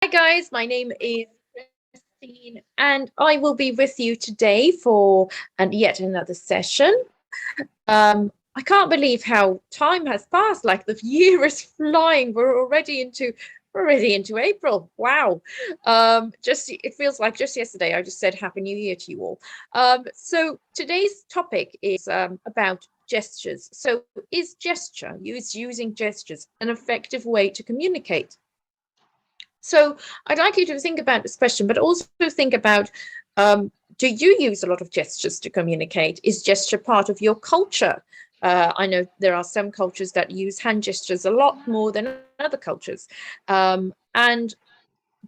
Hi guys, my name is Christine and I will be with you today for yet another session. I can't believe how time has passed, like the year is flying. We're already into April. Wow. Just it feels like just yesterday I just said Happy New Year to you all. So today's topic is about gestures. So is using gestures an effective way to communicate? So I'd like you to think about this question, but also think about do you use a lot of gestures to communicate? Is gesture part of your culture? I know there are some cultures that use hand gestures a lot more than other cultures. And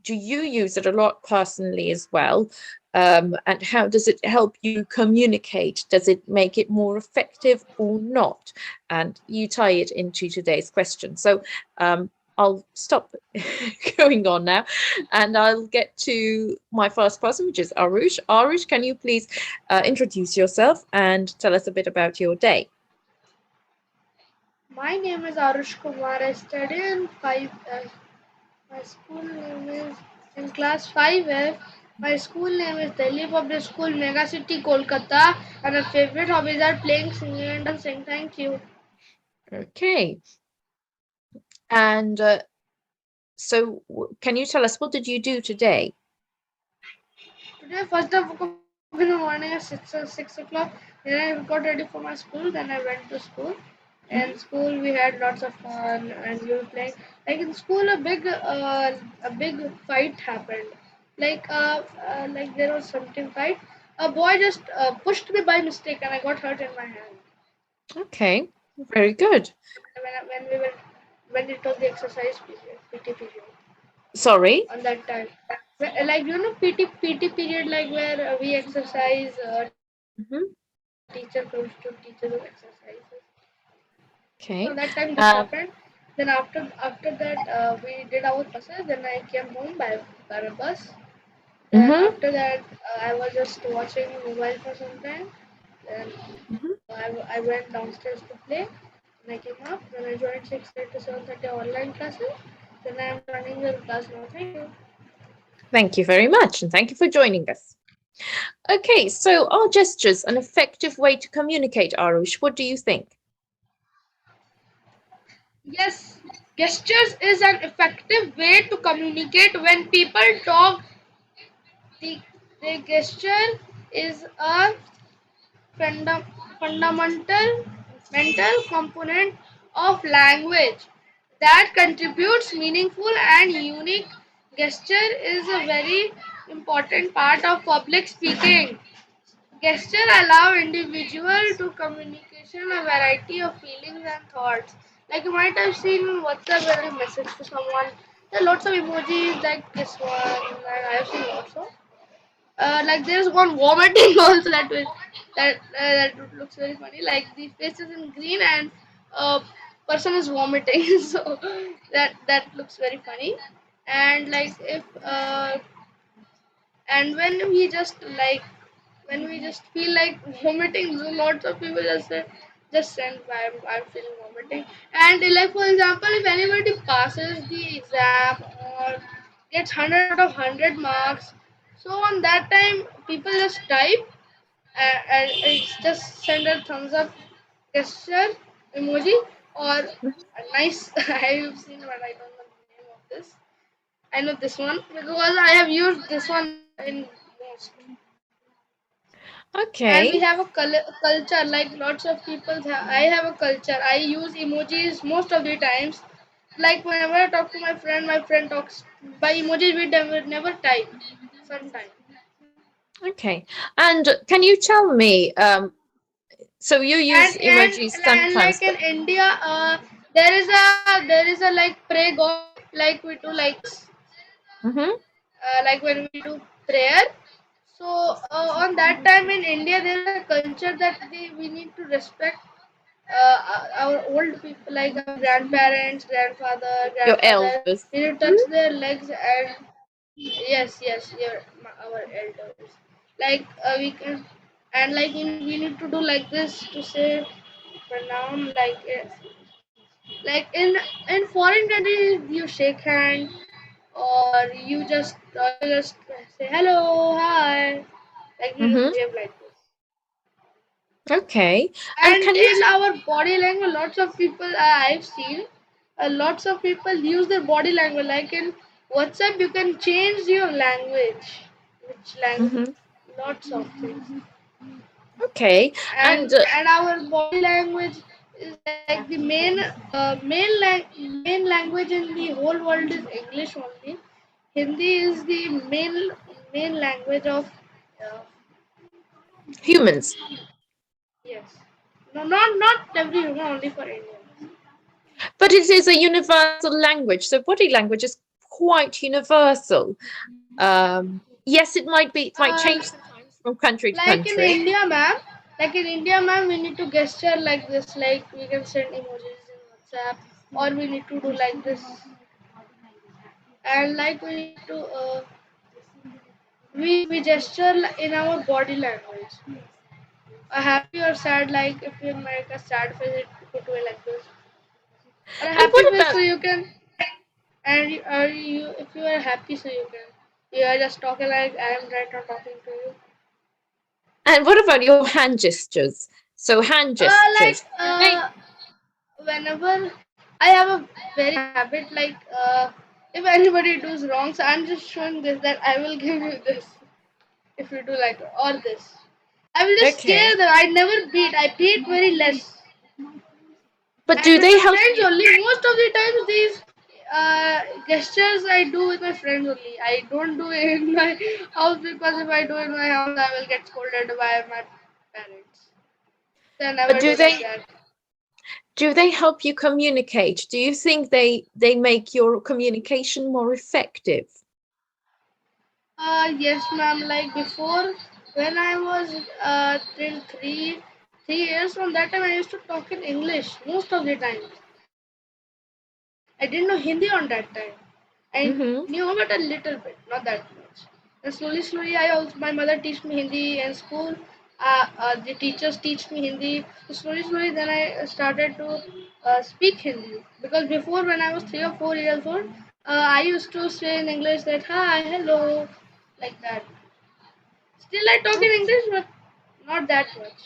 do you use it a lot personally as well? And how does it help you communicate? Does it make it more effective or not? And you tie it into today's question. So I'll stop going on now and I'll get to my first person, which is Arush. Arush, can you please introduce yourself and tell us a bit about your day? My name is Arush Kumar. I study in five. My school name is in class 5F. My school name is Delhi Public School, Mega City, Kolkata. And my favorite hobbies are playing, singing, and dancing. Thank you. Okay. And so, can you tell us what did you do today? Today, first I woke up in the morning at 6 o'clock. Then I got ready for my school. Then I went to school. In Mhm. school, we had lots of fun and we were playing. Like in school, a big fight happened. Like there was something fight. A boy just pushed me by mistake, and I got hurt in my hand. Okay, very good. When it was the exercise period, PT period. Sorry. On that time, like PT period, like where we exercise. Teacher comes to teach us exercises. So on that time Okay. this happened. Um, Then after that we did our classes. Then I came home by a bus. Then mhm, after that I was just watching mobile for some time. Then mhm. I went downstairs to play. Then I came up. Then I joined 6:30 to 7:30 online classes. Then I am joining your class now. Thank you. Thank you very much, and thank you for joining us. Okay, so are gestures an effective way to communicate, Arush? What do you think? Yes, gestures is an effective way to communicate when people talk. The, the gesture is a fundamental mental component of language that contributes meaningful and unique. Gesture is a very important part of public speaking. Gesture allow individual to communication a variety of feelings and thoughts. Like you might have seen in WhatsApp when you message to someone, there are lots of emojis like this one, and I have seen lots of. Like there's one vomiting also that looks very funny. Like the face is in green and person is vomiting, so that looks very funny. And like if and when we just feel like vomiting, so lots of people just say just send I'm feeling vomiting. And like for example, if anybody passes the exam or gets 100 out of 100 marks, so on that time people just type and it's just send a thumbs up gesture emoji or a nice I've seen but I don't know the name of this. I know this one because I have used this one in most. And we Okay. have a culture like lots of people. I have a culture. I use emojis most of the times. Like whenever I talk to my friend talks by emojis. We never type. Sometimes. Okay. And can you tell me, so you use emojis And sometimes, like in but India, there is a like pray God like we do like this. mhm, Like when we do prayer. So on that time in India, there is a culture that we need to respect our old people, like our grandparents, your grandmother. elders. We need to Mhm. touch their legs and yes, our elders. Like we can, and like we need to do like this to say pronoun like in foreign countries you shake hand or you just say hello, hi, like we Mm-hmm. behave like this. Okay. And And can you in our body language, lots of people I've seen, lots of people use their body language. Like in WhatsApp, you can change your language, which language, Mhm. lots of things. Okay. And And our body language is like the main language in the whole world is English only. Hindi is the main language of humans. yes. No, not every human, only for Indians. But it is a universal language. So body language is quite universal. Yes, it might Uh, change sometimes from country to like in country. India, ma'am, we need to gesture like this. Like we can send emojis in WhatsApp, or we need to do like this, and like we need to we gesture in our body language. A happy or sad, like if you make a sad face, you could do it like this. Or a And happy what face, about so you can, and you if you are happy, so you can. You are just talking like I am right now talking to you. your hand gestures? So hand Like gestures. Do they whenever I have a very habit, like if anybody does wrong, so I'm just showing this that I will give you this if you do like or this. I will just okay. scare them. I never beat. I beat very less. But And do with they my help friends you? only. Most of the times, these gestures I do with my friends only. I don't do it in my house because if I do in my house, I will get scolded by my parents. So I But never do like that. do they help you communicate? Do you think they make your communication more effective? Yes, ma'am. Like before, when I was till 3 years, from that time I used to talk in English most of the time. I didn't know Hindi on that time. I knew but a little bit, Mm-hmm. not that much. And slowly, I also my mother teach me Hindi in school. The teachers teach me Hindi. So slowly, then I started to speak Hindi because before when I was 3 or 4 years old, I used to say in English that hi, hello, like that. Still, I talk in English, but not that much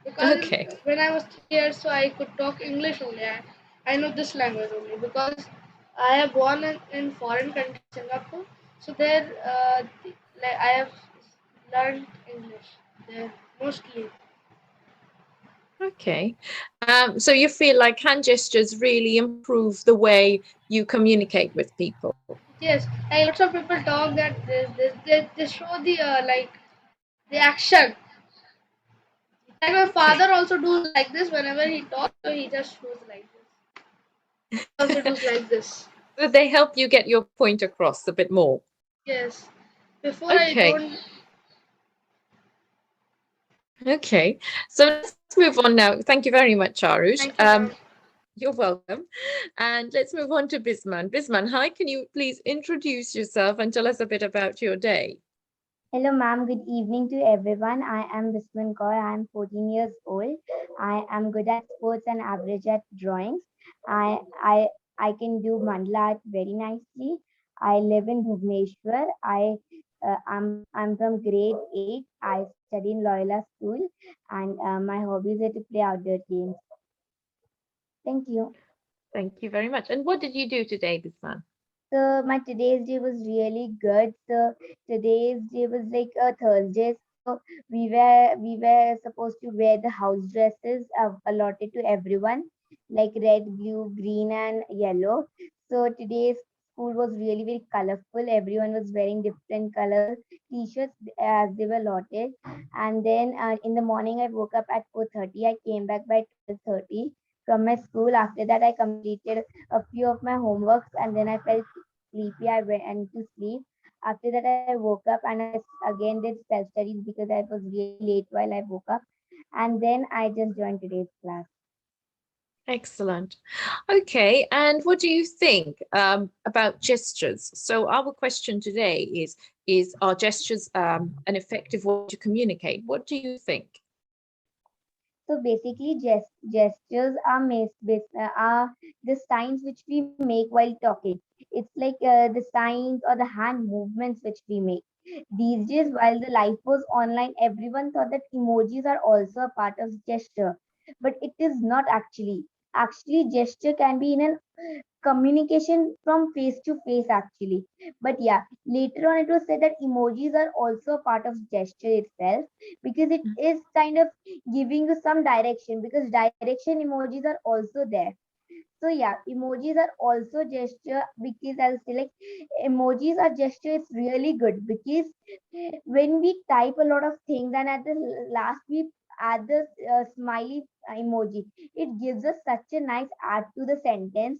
because Okay. when I was 3 years, so I could talk English only. I know this language only because I have born in foreign country, Singapore. So there, like I have learned English there mostly. Okay. So you feel like hand gestures really improve the way you communicate with people. Yes, like lots of people talk that they show the the action. Like my Okay. father also does like this whenever he talks, so he just shows like this. He also does like this. So they help you get your point across a bit more. Yes. Before I Okay. don't. Okay. So let's move on now. Thank you very much, Arush. Thank you, ma'am. You're welcome. And let's move on to Bisman. Bisman, hi, can you please introduce yourself and tell us a bit about your day? Hello, ma'am. Good evening to everyone. I am Bisman Kaur. I am 14 years old. I am good at sports and average at drawings. I I I can do mandala art very nicely. I live in Bhubaneswar. I'm from grade 8. I study in Loyola School, and my hobbies are to play outdoor games. Thank you. Thank you very much. And what did you do today, Bisman? So my today's day was really good. So today's day was like a Thursday. So we were supposed to wear the house dresses allotted to everyone, like red, blue, green, and yellow. So today's school was really very colorful. Everyone was wearing different color t-shirts as they were allotted. And then in the morning, I woke up at 4:30. I came back by 12:30 from my school. After that, I completed a few of my homeworks, and then I felt sleepy. I went to sleep. After that, I woke up and I again did self studies because I was really late while I woke up. And then I just joined today's class. Excellent. Okay, and what do you think about gestures? So our question today is are gestures an effective way to communicate? What do you think? So basically, gestures are the signs which we make while talking. It's like the signs or the hand movements which we make. These days, while the life was online, everyone thought that emojis are also a part of gesture, but it is not actually. Actually, gesture can be in an communication from face to face actually. But yeah, later on it was said that emojis are also a part of gesture itself, because it is kind of giving you some direction, because direction emojis are also there. So yeah, emojis are also gesture, because I'll say like emojis are gesture. It's really good because when we type a lot of things and at the last we add the smiley emoji, it gives us such a nice add to the sentence.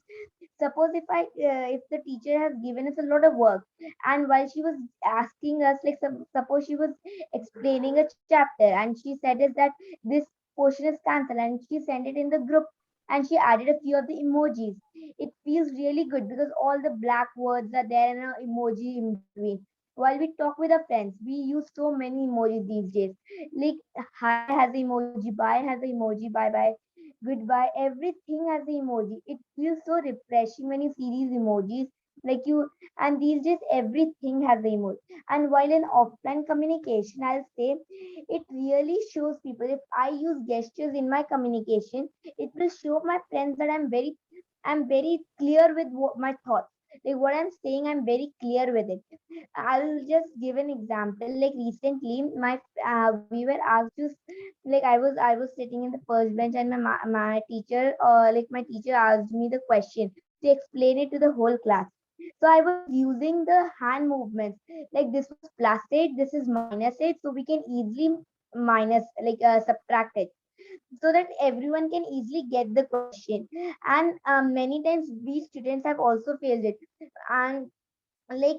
Suppose if the teacher has given us a lot of work, and while she was asking us, like suppose she was explaining a chapter and she said us that this portion is cancelled, and she sent it in the group, and she added a few of the emojis. It feels really good because all the black words are there and an emoji in between. While we talk with our friends, we use so many emojis these days. Like hi has an emoji, bye has an emoji, bye bye, goodbye, everything has the emoji. It feels so refreshing when you see these emojis. Like you, and these days everything has the emoji. And while in offline communication, I'll say it really shows people. If I use gestures in my communication, it will show my friends that I'm very clear with my thoughts. Like what I'm saying, I'm very clear with it. I'll just give an example. Like recently, we were asked to, like I was sitting in the first bench, and my teacher, like my teacher asked me the question to explain it to the whole class. So I was using the hand movements. Like this was plus 8, this is minus 8, so we can easily minus, like subtract it, so that everyone can easily get the question. And many times we students have also failed it. And like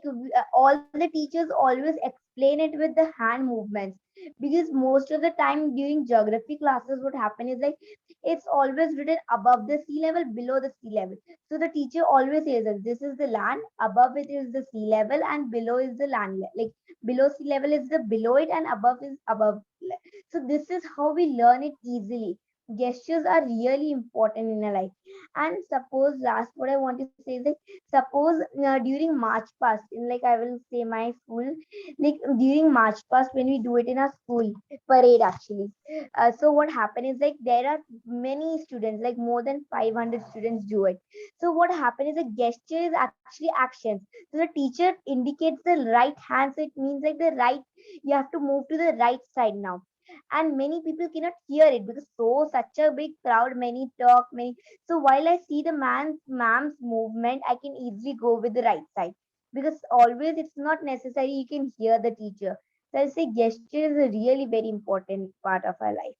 all the teachers always explain it with the hand movements, because most of the time during geography classes what happen is like it's always written above the sea level, below the sea level. So the teacher always says that this is the land, above it is the sea level, and below is the like below sea level is the below it, and above is above. So this is how we learn it easily. Gestures are really important in our life. And suppose last what I want to say is like, suppose during march past, in like I will say my school, like during march past when we do it in our school parade actually. So what happened is like there are many students, like more than 500 students do it. So what happened is a gesture is actually actions. So the teacher indicates the right hand, so it means like the right, you have to move to the right side now. And many people cannot hear it because so such a big crowd, many talk, many. So while I see the ma'am's movement, I can easily go with the right side, because always it's not necessary you can hear the teacher. So I say gesture is a really very important part of our life.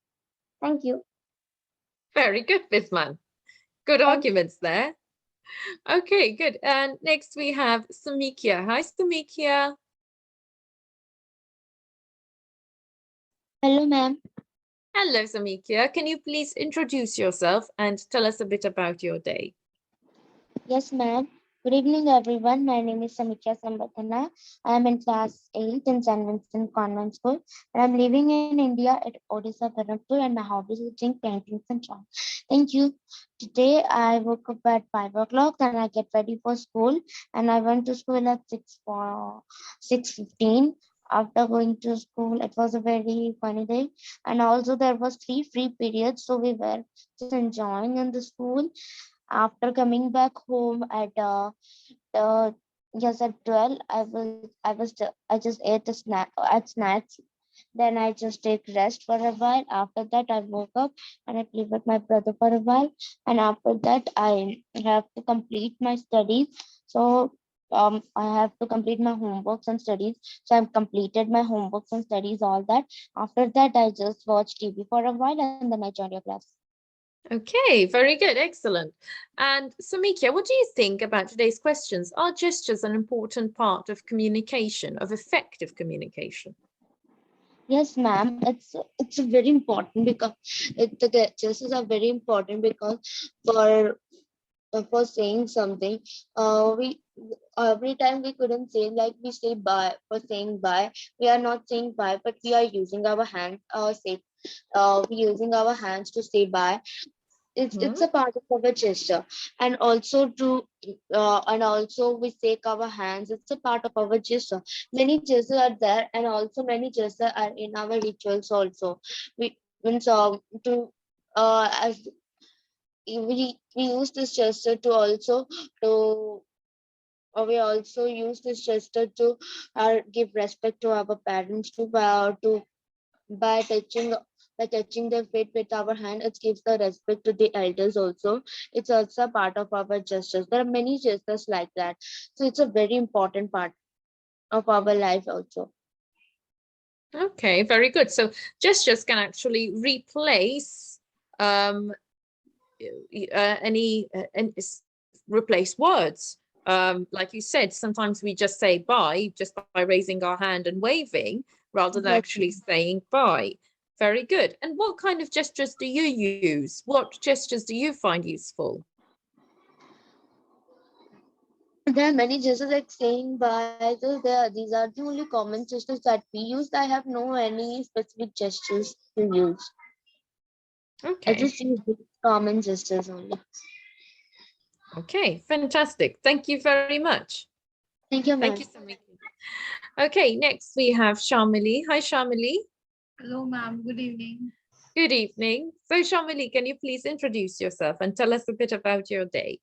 Thank you. Very good, Bisman. Good Thank arguments there. Okay, good. And next we have Samikia. Hi, Samikia. Hello, ma'am. Hello, Samikia. Can you please introduce yourself and tell us a bit about your day? Yes, ma'am. Good evening, everyone. My name is Samikya Sambatana. I am in class 8 in St. Vincent Convent School, and I'm living in India at Odisha, Bharatpur, and my hobbies are doing paintings and drawing. Thank you. Today, I woke up at 5 o'clock, and I get ready for school, and I went to school at 6:15. After going to school, it was a very funny day, and also there was 3 free periods, so we were just enjoying in the school. After coming back home at uh yes at 12, I just ate a snack at snacks. Then I just take rest for a while. After that I woke up and I played with my brother for a while. And after that I have to complete my studies. So I have to complete my homeworks and studies. So I've completed my homeworks and studies, all that. After that I just watched TV for a while and then I joined your class. Okay, very good. Excellent. And Samikia, what do you think about today's questions? Are gestures an important part of communication, of effective communication? Yes, ma'am. It's very important because the gestures are very important because for for saying something, we every time we couldn't say, like we say bye for saying bye. We are not saying bye, but we are using our hands. Say we using our hands to say bye. It's a part of our gesture. And also to and also we shake our hands. It's a part of our gesture. Many gestures are there, and also many gestures are in our rituals also. We means to as we use this gesture to also to we also use this gesture to give respect to our parents to by touching their feet with our hand. It gives the respect to the elders also. It's also a part of our gestures. There are many gestures like that, so it's a very important part of our life also. Okay, very good. So gestures can actually replace any replace words. Like you said, sometimes we just say bye just by raising our hand and waving rather than actually Exactly. saying bye. Very good. And what kind of gestures do you use? What gestures do you find useful? There are many gestures like saying bye. These are the only common gestures that we use. I have no any specific gestures to use. I Okay. just use the common gestures only. Okay, fantastic. Thank you very much. Thank you, Thank you, ma'am. Samiki. Okay, next we have Shamili. Hi, Shamili. Hello, ma'am. Good evening. Good evening. So, Shamili, can you please introduce yourself and tell us a bit about your day?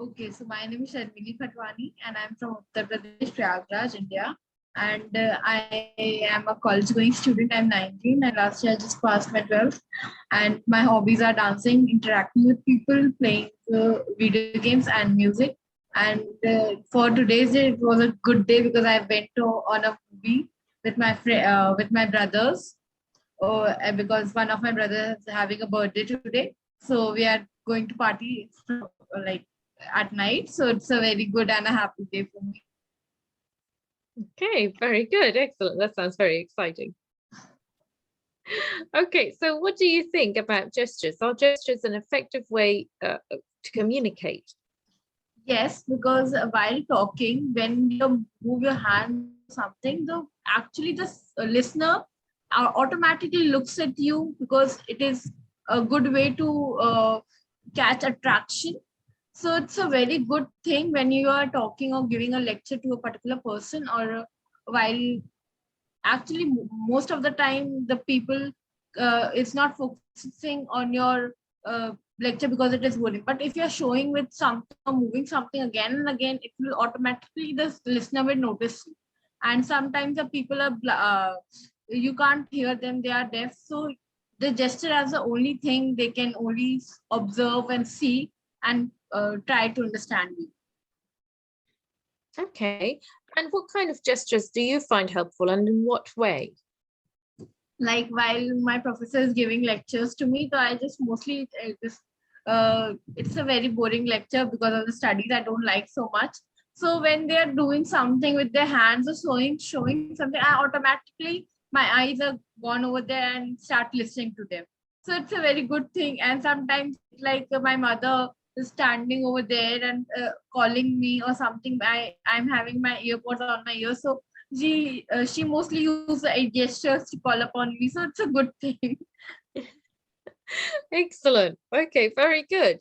Okay, so my name is Sharmili Khatwani, and I'm from Uttar Pradesh, Prayagraj, India. And I am a college-going student. I'm 19, and last year I just passed my 12th. And my hobbies are dancing, interacting with people, playing video games, and music. And for today's day, it was a good day because I went on a movie with with my brothers. Because one of my brothers is having a birthday today, so we are going to party from, like at night. So it's a very good and a happy day for me. Okay, very good. Excellent. That sounds very exciting. Okay, so what do you think about gestures? Are gestures an effective way to communicate? Yes, because while talking, when you move your hands or something, the actually the listener automatically looks at you because it is a good way to catch attraction. So it's a very good thing when you are talking or giving a lecture to a particular person, or while actually most of the time the people is not focusing on your lecture because it is boring. But if you're showing with something or moving something again and again, it will automatically the listener will notice you. And sometimes the people are you can't hear them, they are deaf, so the gesture as the only thing they can only observe and see and try to understand you. Okay, and what kind of gestures do you find helpful and in what way? Like while my professor is giving lectures to me, so I just mostly just it's a very boring lecture because of the studies I don't like so much. So when they are doing something with their hands or showing something, I automatically my eyes are gone over there and start listening to them. So it's a very good thing. And sometimes like my mother is standing over there and calling me or something. I'm having my earpods on my ear, so she mostly uses gestures to call upon me, so it's a good thing. Excellent. Okay, very good.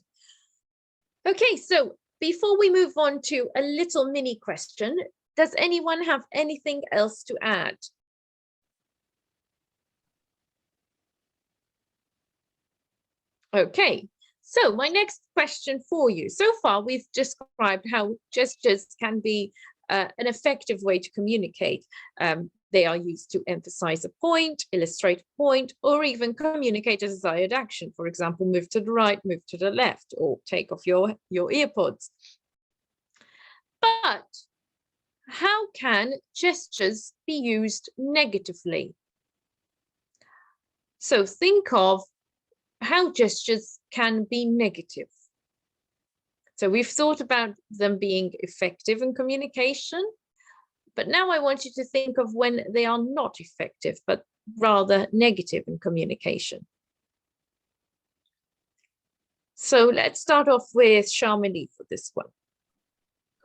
Okay, so before we move on to a little mini question, does anyone have anything else to add? Okay, so my next question for you. So far, we've described how gestures can be an effective way to communicate. They are used to emphasize a point, illustrate a point, or even communicate a desired action. For example, move to the right, move to the left, or take off your earpods. But how can gestures be used negatively? So think of how gestures can be negative. So we've thought about them being effective in communication, but now I want you to think of when they are not effective, but rather negative in communication. So let's start off with Shamini for this one.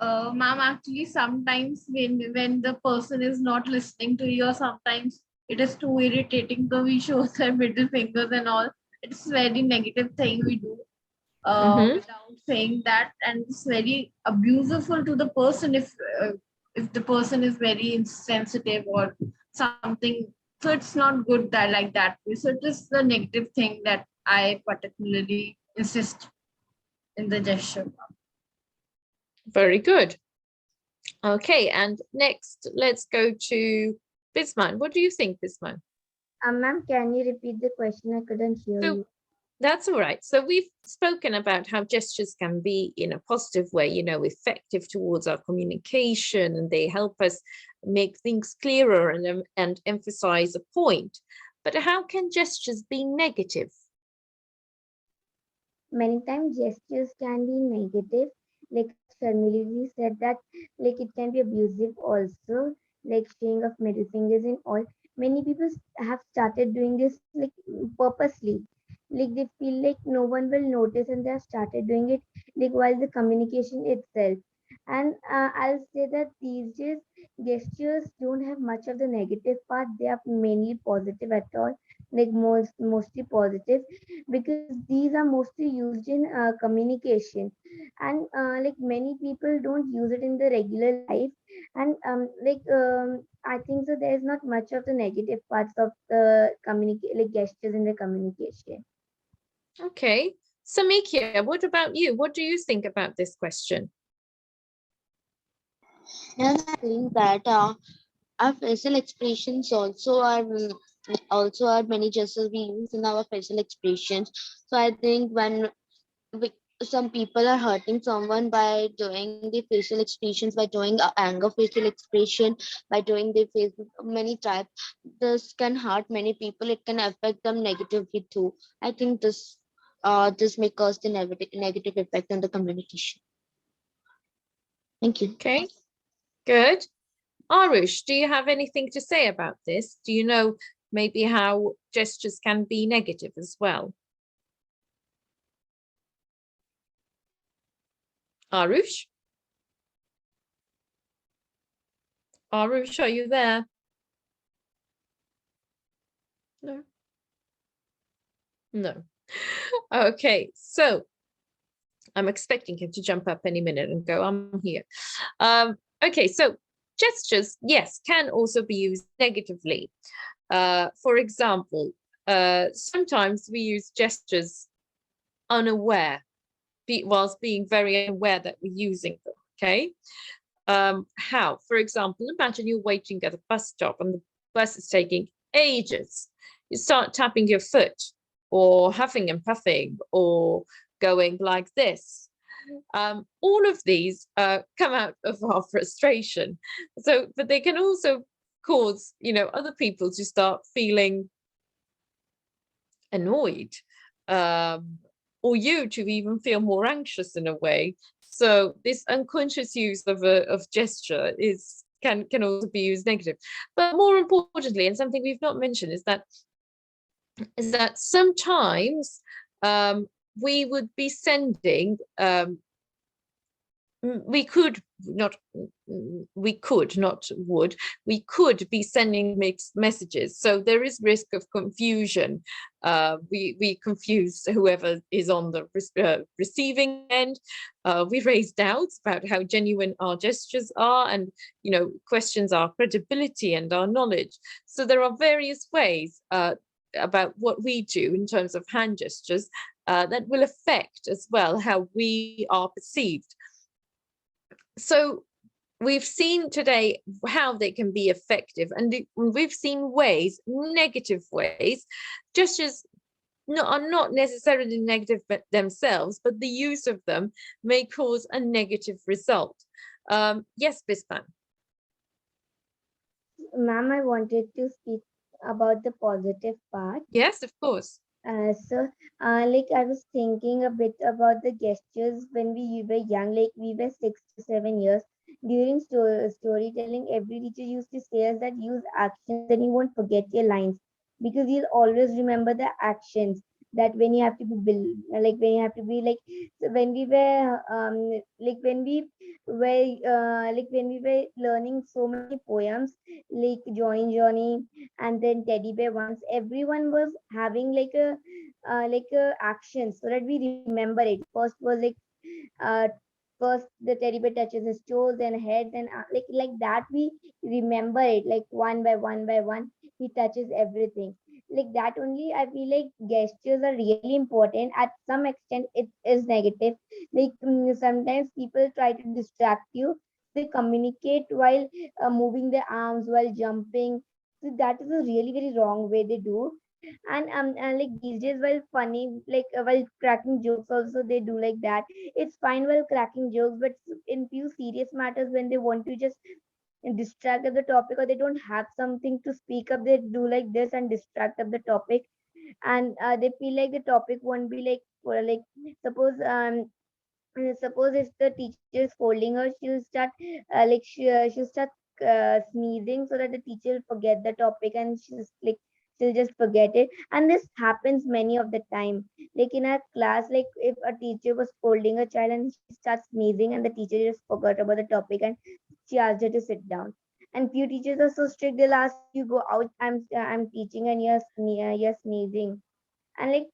Ma'am, actually sometimes when the person is not listening to you, or sometimes it is too irritating, so we show their middle fingers and all. It's very negative thing we do Mm-hmm. without saying that, and it's very abuseful to the person if the person is very insensitive or something. So it's not good that like that. So it is the negative thing that I particularly insist in the gesture. Very good. Okay, and next, let's go to Bisman. What do you think, Bisman? Ma'am, can you repeat the question? I couldn't hear So you. that's all right. So we've spoken about how gestures can be in a positive way, effective towards our communication, and they help us make things clearer and emphasize a point. But how can gestures be negative? Many times gestures can be negative, like as familiarly said that like it can be abusive also, like showing of middle fingers and all. Many people have started doing this like purposely, like they feel like no one will notice and they have started doing it like while the communication itself. And I'll say that these days gestures don't have much of the negative part, they are mainly positive at all, like mostly positive, because these are mostly used in communication. And like many people don't use it in the regular life. And I think so there's not much of the negative parts of the communicate like gestures in the communication. Okay. Samikia, what about you? What do you think about this question? Yes, I think that our facial expressions also are many gestures we use in our facial expressions. So I think when we, some people are hurting someone by doing the facial expressions, by doing a anger facial expression, by doing the face many types. This can hurt many people. It can affect them negatively too. I think this may cause the negative effect on the communication. Thank you. Okay, good. Arush, do you have anything to say about this? Do you know maybe how gestures can be negative as well? Arush? Arush, are you there? No. No. Okay, so I'm expecting him to jump up any minute and go, I'm here. Okay, so gestures, yes, can also be used negatively. For example, sometimes we use gestures unaware, whilst being very aware that we're using them, okay? How? For example, imagine you're waiting at a bus stop and the bus is taking ages. You start tapping your foot or huffing and puffing or going like this. All of these come out of our frustration. So, but they can also cause, other people to start feeling annoyed, or you to even feel more anxious in a way. So this unconscious use of gesture can also be used negative. But more importantly, and something we've not mentioned, is that sometimes we would be sending we could not would we could be sending mixed messages, so there is risk of confusion. We confuse whoever is on the receiving end. We raise doubts about how genuine our gestures are, and questions our credibility and our knowledge. So there are various ways about what we do in terms of hand gestures that will affect as well how we are perceived. So we've seen today how they can be effective, and we've seen negative ways. Gestures are not necessarily negative themselves, but the use of them may cause a negative result. Yes, Bispan. Ma'am, I wanted to speak about the positive part. Yes, of course. Like I was thinking a bit about the gestures when we were young, like we were 6 to 7 years. During storytelling, every teacher used to say us that use actions, then you won't forget your lines because you'll always remember the actions. that when you have to be like when you have to be like, so when we were like when we were learning so many poems like Johnny and then Teddy Bear ones, everyone was having like a action so that we remember it. First was uh first the teddy bear touches his toes and heads and like that we remember it like one by one by one he touches everything. Like that only I feel like gestures are really important. At some extent it is negative, like sometimes people try to distract you, so they communicate while moving their arms while jumping. So that is a really very wrong way they do. And like these days while funny like while cracking jokes also they do like that. It's fine while cracking jokes, but in few serious matters when they want to just distract of the topic or they don't have something to speak up, they do like this and distract of the topic. And they feel like the topic won't be like for like suppose suppose if the teacher is scolding her, she'll start she'll start sneezing so that the teacher will forget the topic and she'll just forget it. And this happens many of the time, like in our class, like if a teacher was scolding a child and she starts sneezing and the teacher just forgot about the topic and she asked her to sit down. And few teachers are so strict, they'll ask you go out, I'm teaching and you're sneezing. And like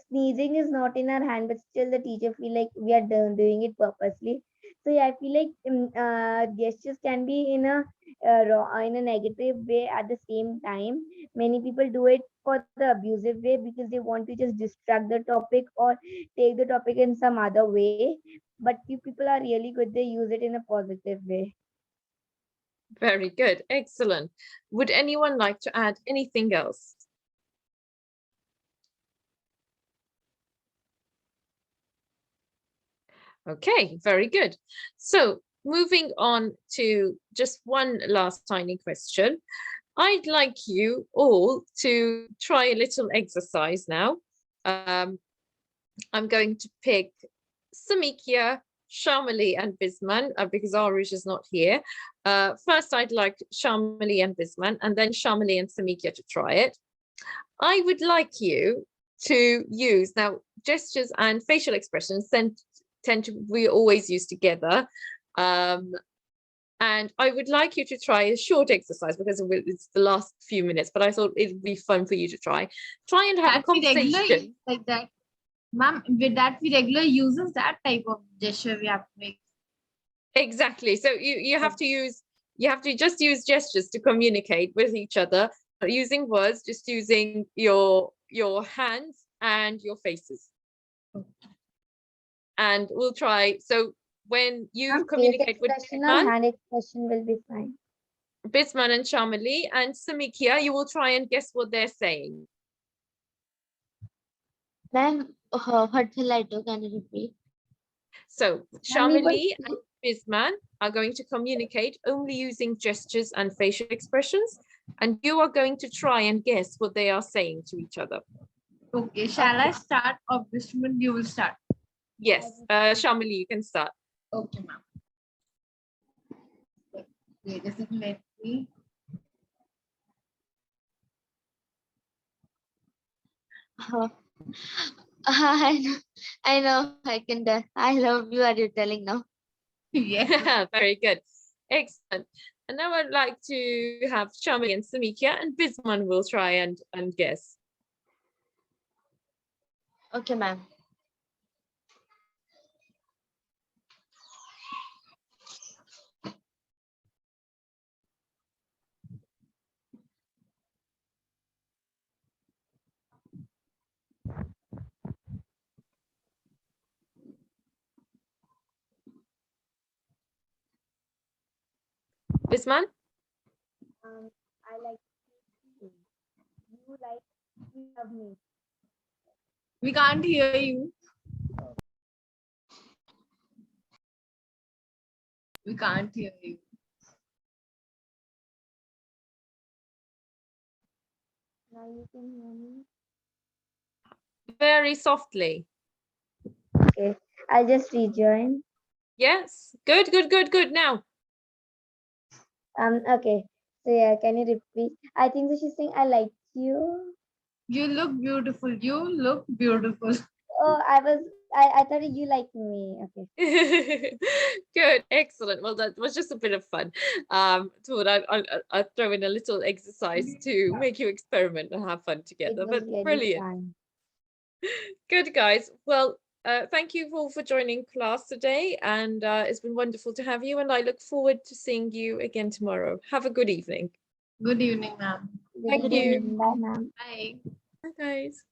sneezing is not in our hand, but still the teacher feel like we are doing it purposely. So yeah, I feel like gestures can be in a in a negative way. At the same time, many people do it for the abusive way because they want to just distract the topic or take the topic in some other way. But few people are really good, they use it in a positive way. Very good. Excellent. Would anyone like to add anything else? Okay, very good. So moving on to just one last tiny question. I'd like you all to try a little exercise now. I'm going to pick Samikia, Shamali, and Bisman because Arush is not here. First, I'd like Shamali and Bisman, and then Shamali and Samikia to try it. I would like you to use now gestures and facial expressions tend to we always use together. And I would like you to try a short exercise because it's the last few minutes, but I thought it'd be fun for you to try. Try and have a That we regular conversation. like that, ma'am. With that we regular uses that type of gesture we have to make. Exactly. So you have to just use gestures to communicate with each other, not using words, just using your hands and your faces. And we'll try. So when you Face communicate with expression or hand expression will be fine. Bisman and Shamali and Samikia, you will try and guess what they're saying. Ma'am, what will I do? Can you repeat? So Ma'am, you Shamali and Bisman are going to communicate only using gestures and facial expressions, and you are going to try and guess what they are saying to each other. Okay, shall I start or Vishman, you will start? Yes, Shamali, you can start. Okay, ma'am. Wait a second, let me. Uh, I know, I can tell. I love you. Are you telling now? Yes. Very good. Excellent. And now I'd like to have Shamali and Samikia, and Bisman will try and guess. Okay, ma'am. Bisman? I like you. You like you love me. We can't hear you. We can't hear you. Now you can hear me. Very softly. Okay, I'll just rejoin. Yes. Good, good, good, good. Now. Okay. So yeah, can you repeat? I think that she's saying I like you. You look beautiful. You look beautiful. Oh, I thought you liked me. Okay. Good, excellent. Well, that was just a bit of fun. Thought I'd throw in a little exercise to make you experiment and have fun It together. was But really brilliant. fun. Good, guys. Well, thank you all for joining class today, and it's been wonderful to have you. And I look forward to seeing you again tomorrow. Have a good evening. Good evening, ma'am. Good Thank Good you. evening. evening. Bye, ma'am. Bye. Bye, guys.